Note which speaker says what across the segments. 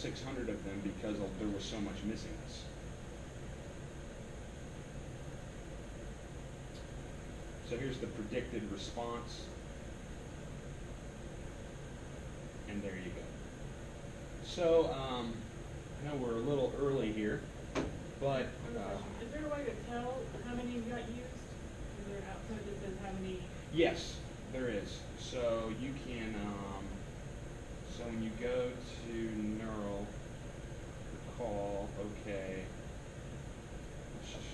Speaker 1: 600 of them because there was so much missingness. So here's the predicted response. And there you go. So, I know we're a little early here, but...
Speaker 2: is there a way to tell how many got used? Is there an output that says how many?
Speaker 1: Yes, there is. So you can, so when you go to neural, recall, okay, let's just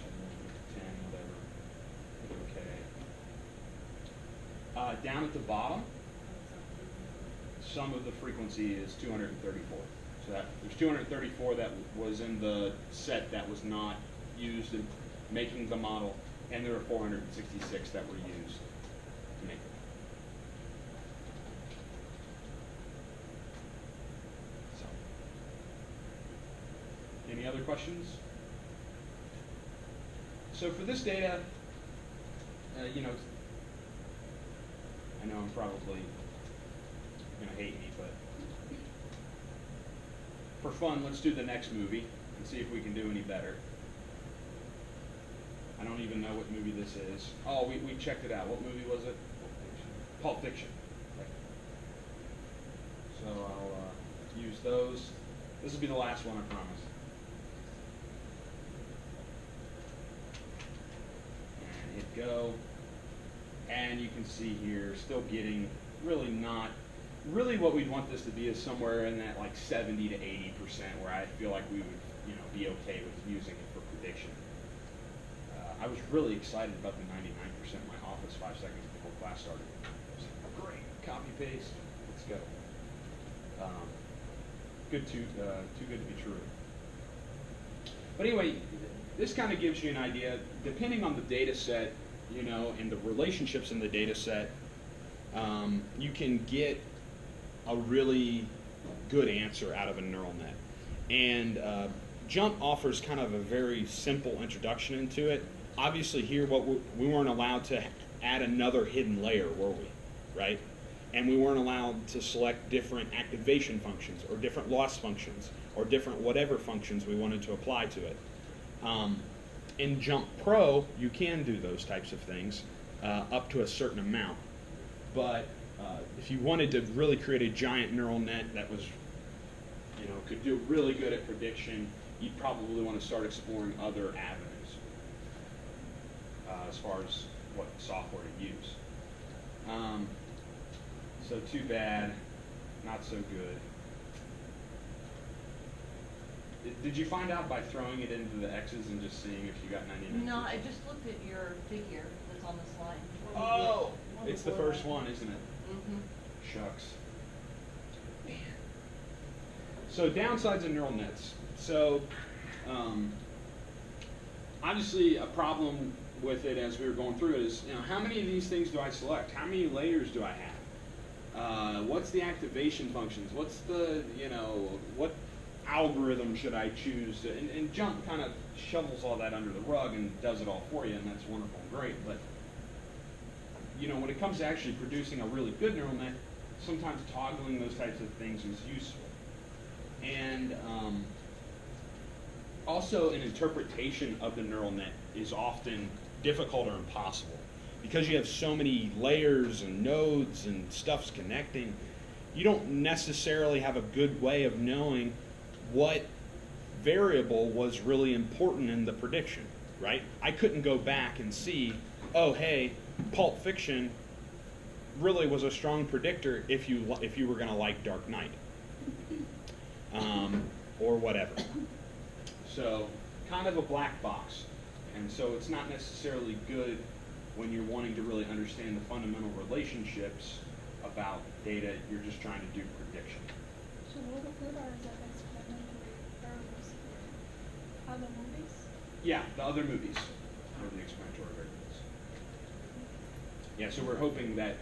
Speaker 1: 10, whatever, hit okay. Down at the bottom, sum of the frequency is 234. So there's 234 that was in the set that was not used in making the model, and there are 466 that were used to make it. So, any other questions? So for this data, you know, I know I'm probably going to hate me, but for fun, let's do the next movie and see if we can do any better. I don't even know what movie this is. Oh, we checked it out. What movie was it? Pulp Fiction. Okay. So I'll use those. This will be the last one, I promise. And hit go. And you can see here, still getting really not, really what we'd want this to be is somewhere in that like 70 to 80% where I feel like we would, you know, be okay with using it for prediction. I was really excited about the 99% in my office 5 seconds before class started. I was like, great, copy paste, let's go. Too good to be true. But anyway, this kind of gives you an idea, depending on the data set, you know, and the relationships in the data set, you can get a really good answer out of a neural net. And JMP offers kind of a very simple introduction into it. Obviously here, we weren't allowed to add another hidden layer, were we? Right? And we weren't allowed to select different activation functions or different loss functions or different whatever functions we wanted to apply to it. In JMP Pro, you can do those types of things up to a certain amount. But if you wanted to really create a giant neural net that was, you know, could do really good at prediction, you'd probably want to start exploring other avenues as far as what software to use. So too bad, not so good. Did you find out by throwing it into the X's and just seeing if you got 99%?
Speaker 3: No, I just looked at your figure that's on the slide.
Speaker 1: Oh, it's the first one, isn't it?
Speaker 3: Mm-hmm.
Speaker 1: Shucks. Man. So downsides of neural nets. So obviously a problem with it as we were going through it is, you know, how many of these things do I select? How many layers do I have? What's the activation functions? What's the, you know, what algorithm should I choose? And JMP kind of shovels all that under the rug and does it all for you, and that's wonderful and great. But you know, when it comes to actually producing a really good neural net, sometimes toggling those types of things is useful. And also an interpretation of the neural net is often difficult or impossible. Because you have so many layers and nodes and stuff's connecting, you don't necessarily have a good way of knowing what variable was really important in the prediction, right? I couldn't go back and see, oh, hey, Pulp Fiction really was a strong predictor if you were going to like Dark Knight, or whatever. So kind of a black box, and so it's not necessarily good when you're wanting to really understand the fundamental relationships about data. You're just trying to do prediction.
Speaker 4: So what are the explanatory variables for other movies?
Speaker 1: Yeah, the other movies are the explanatory variables. Yeah, so we're hoping that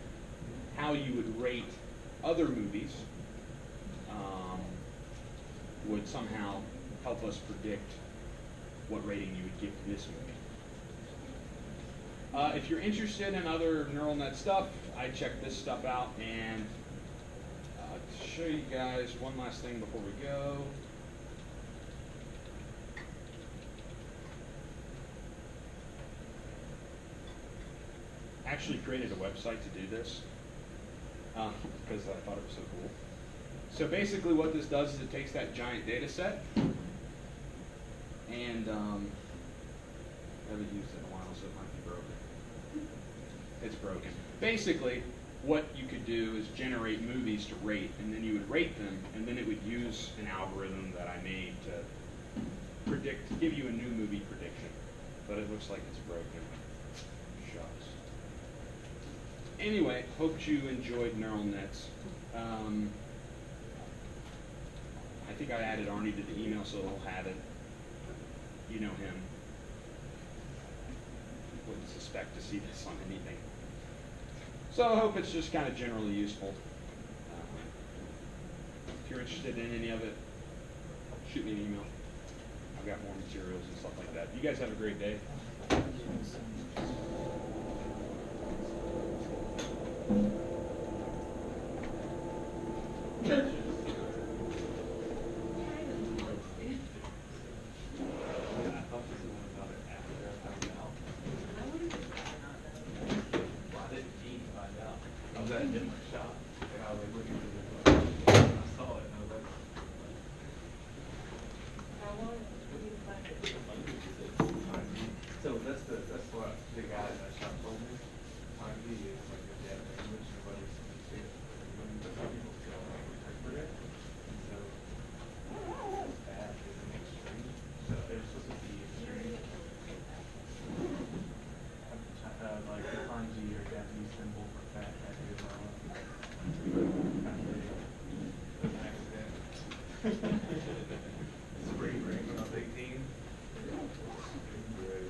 Speaker 1: how you would rate other movies would somehow help us predict what rating you would give to this movie. If you're interested in other neural net stuff, I checked this stuff out, and to show you guys one last thing before we go. actually created a website to do this because I thought it was so cool. So basically what this does is it takes that giant data set and I haven't used it in a while, so it might be broken. It's broken. Basically, what you could do is generate movies to rate, and then you would rate them, and then it would use an algorithm that I made to give you a new movie prediction. But it looks like it's broken. Shucks. Anyway, hope you enjoyed neural nets. I think I added Arnie to the email, so he'll have it. You know him. Wouldn't suspect to see this on anything. So I hope it's just kind of generally useful. If you're interested in any of it, shoot me an email. I've got more materials and stuff like that. You guys have a great day.
Speaker 5: So that's what the guy in that shop told me. Kanji is like a dead language, nobody speaks it. But some people still interpret it. And so that is an extreme. So it's supposed to be extreme. Like the kanji or Japanese symbol for fat tattoo is wrong. An accident. Spring break when I was 18. Spring break.